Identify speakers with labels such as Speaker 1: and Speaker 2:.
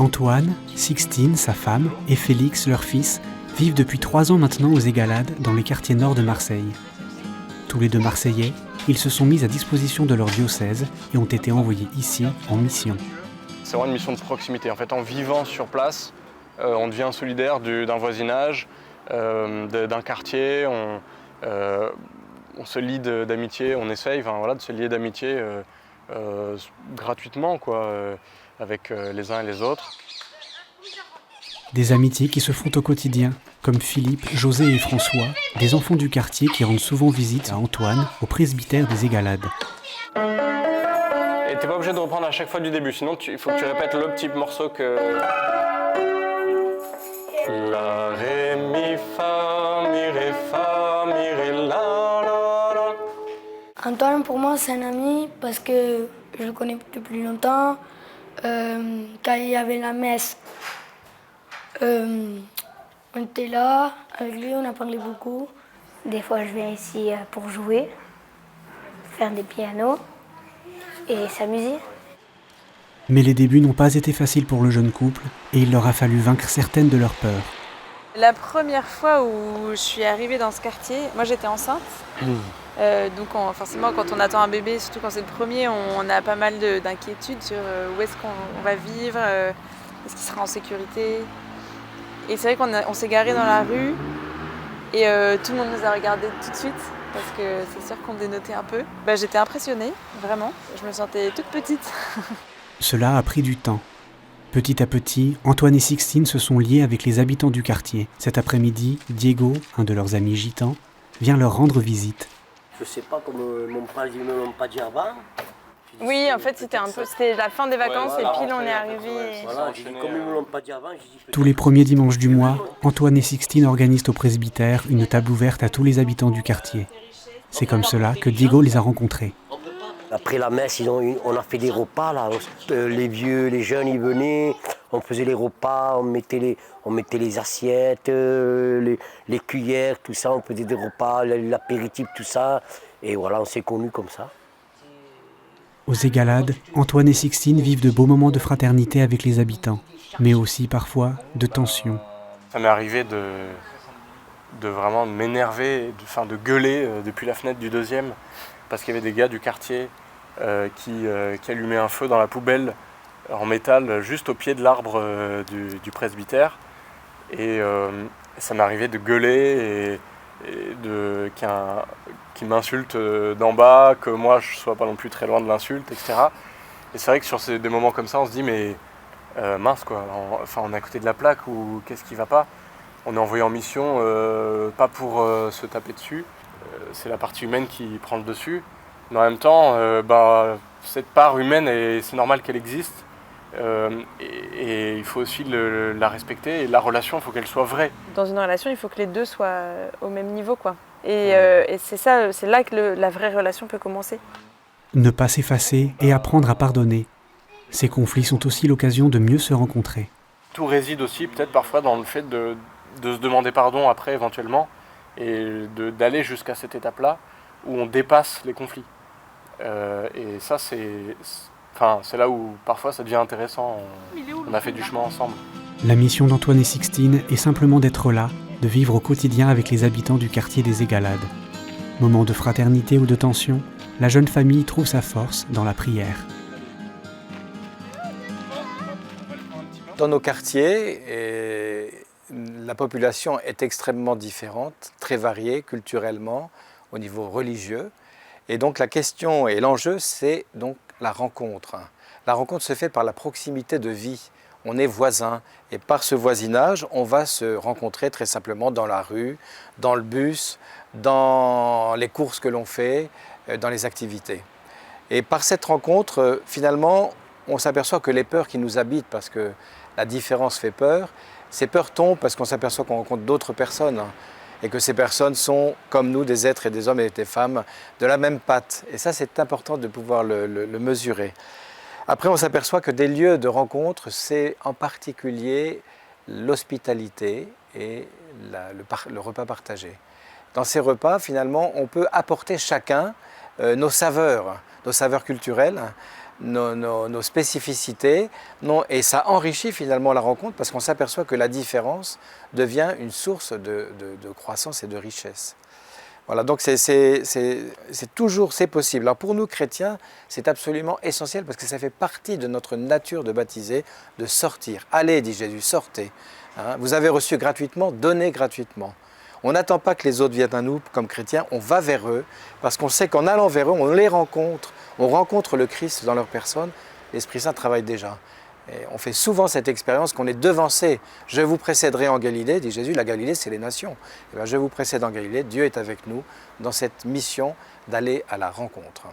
Speaker 1: Antoine, Sixtine, sa femme, et Félix, leur fils, vivent depuis 3 ans maintenant aux Égalades, dans les quartiers nord de Marseille. Tous les deux Marseillais, ils se sont mis à disposition de leur diocèse et ont été envoyés ici en mission.
Speaker 2: C'est vraiment une mission de proximité. En fait, en vivant sur place, on devient solidaire d'un voisinage, d'un quartier. On se lie d'amitié, on essaye de se lier d'amitié gratuitement, avec les uns et les autres.
Speaker 1: Des amitiés qui se font au quotidien, comme Philippe, José et François, des enfants du quartier qui rendent souvent visite à Antoine, au presbytère des Égalades.
Speaker 2: Et t'es pas obligé de reprendre à chaque fois du début, sinon il faut que tu répètes le petit morceau que... La, ré, mi, fa, mi, ré, la, la, la.
Speaker 3: Antoine, pour moi, c'est un ami parce que je le connais depuis longtemps. Quand il y avait la messe, on était là, avec lui, on a parlé beaucoup.
Speaker 4: Des fois, je viens ici pour jouer, faire des pianos et s'amuser.
Speaker 1: Mais les débuts n'ont pas été faciles pour le jeune couple et il leur a fallu vaincre certaines de leurs peurs.
Speaker 5: La première fois où je suis arrivée dans ce quartier, moi j'étais enceinte. Donc forcément quand on attend un bébé, surtout quand c'est le premier, on a pas mal d'inquiétudes sur où est-ce qu'on va vivre, est-ce qu'il sera en sécurité. Et c'est vrai qu'on s'est garé dans la rue et tout le monde nous a regardés tout de suite parce que c'est sûr qu'on dénotait un peu. J'étais impressionnée, vraiment. Je me sentais toute petite.
Speaker 1: Cela a pris du temps. Petit à petit, Antoine et Sixtine se sont liés avec les habitants du quartier. Cet après-midi, Diego, un de leurs amis gitans, vient leur rendre visite.
Speaker 6: Je sais pas comment mon père dit, ne m'ont pas dit avant.
Speaker 5: Oui, en fait, c'était la fin des vacances et pile on est arrivé.
Speaker 6: Voilà, j'ai dit, comme ils me l'ont pas dit avant, j'ai dit...
Speaker 1: Tous les premiers dimanches du mois, Antoine et Sixtine organisent au presbytère une table ouverte à tous les habitants du quartier. C'est comme cela que Diego les a rencontrés.
Speaker 6: Après la messe, on a fait des repas, là. Les vieux, les jeunes, ils venaient, on faisait les repas, on mettait les assiettes, les cuillères, tout ça, on faisait des repas, l'apéritif, tout ça. Et voilà, on s'est connus comme ça.
Speaker 1: Aux Égalades, Antoine et Sixtine vivent de beaux moments de fraternité avec les habitants, mais aussi parfois de tensions.
Speaker 2: Ça m'est arrivé de vraiment m'énerver, de gueuler depuis la fenêtre du deuxième, parce qu'il y avait des gars du quartier qui allumaient un feu dans la poubelle en métal juste au pied de l'arbre du presbytère. Et ça m'est arrivé de gueuler et qui m'insulte d'en bas, que moi je sois pas non plus très loin de l'insulte, etc. Et c'est vrai que sur des moments comme ça, on se dit mais mince quoi, on est à côté de la plaque ou qu'est-ce qui va pas? On est envoyé en mission pas pour se taper dessus, c'est la partie humaine qui prend le dessus. Mais en même temps, cette part humaine, c'est normal qu'elle existe. Et il faut aussi la respecter. Et la relation, il faut qu'elle soit vraie.
Speaker 5: Dans une relation, il faut que les deux soient au même niveau, quoi. Et c'est là que la vraie relation peut commencer.
Speaker 1: Ne pas s'effacer et apprendre à pardonner. Ces conflits sont aussi l'occasion de mieux se rencontrer.
Speaker 2: Tout réside aussi peut-être parfois dans le fait de se demander pardon après éventuellement et d'aller jusqu'à cette étape-là où on dépasse les conflits. Et ça, c'est là où parfois ça devient intéressant. On a fait du chemin ensemble.
Speaker 1: La mission d'Antoine et Sixtine est simplement d'être là, de vivre au quotidien avec les habitants du quartier des Égalades. Moment de fraternité ou de tension, la jeune famille trouve sa force dans la prière.
Speaker 7: Dans nos quartiers, la population est extrêmement différente, très variée culturellement, au niveau religieux. Et donc la question et l'enjeu, c'est donc la rencontre. La rencontre se fait par la proximité de vie. On est voisins et par ce voisinage, on va se rencontrer très simplement dans la rue, dans le bus, dans les courses que l'on fait, dans les activités. Et par cette rencontre, finalement, on s'aperçoit que les peurs qui nous habitent, parce que la différence fait peur, ces peurs tombent parce qu'on s'aperçoit qu'on rencontre d'autres personnes et que ces personnes sont, comme nous, des êtres et des hommes et des femmes de la même patte. Et ça, c'est important de pouvoir le mesurer. Après, on s'aperçoit que des lieux de rencontre, c'est en particulier l'hospitalité et le repas partagé. Dans ces repas, finalement, on peut apporter chacun nos saveurs culturelles, nos spécificités, et ça enrichit finalement la rencontre parce qu'on s'aperçoit que la différence devient une source de croissance et de richesse. Voilà, donc c'est possible. Alors pour nous chrétiens, c'est absolument essentiel parce que ça fait partie de notre nature de baptiser, de sortir. Allez, dit Jésus, sortez. Hein, vous avez reçu gratuitement, donnez gratuitement. On n'attend pas que les autres viennent à nous comme chrétiens, on va vers eux parce qu'on sait qu'en allant vers eux, on les rencontre, on rencontre le Christ dans leur personne, l'Esprit Saint travaille déjà. Et on fait souvent cette expérience qu'on est devancé. Je vous précéderai en Galilée, dit Jésus, la Galilée c'est les nations. Et bien, je vous précède en Galilée, Dieu est avec nous dans cette mission d'aller à la rencontre.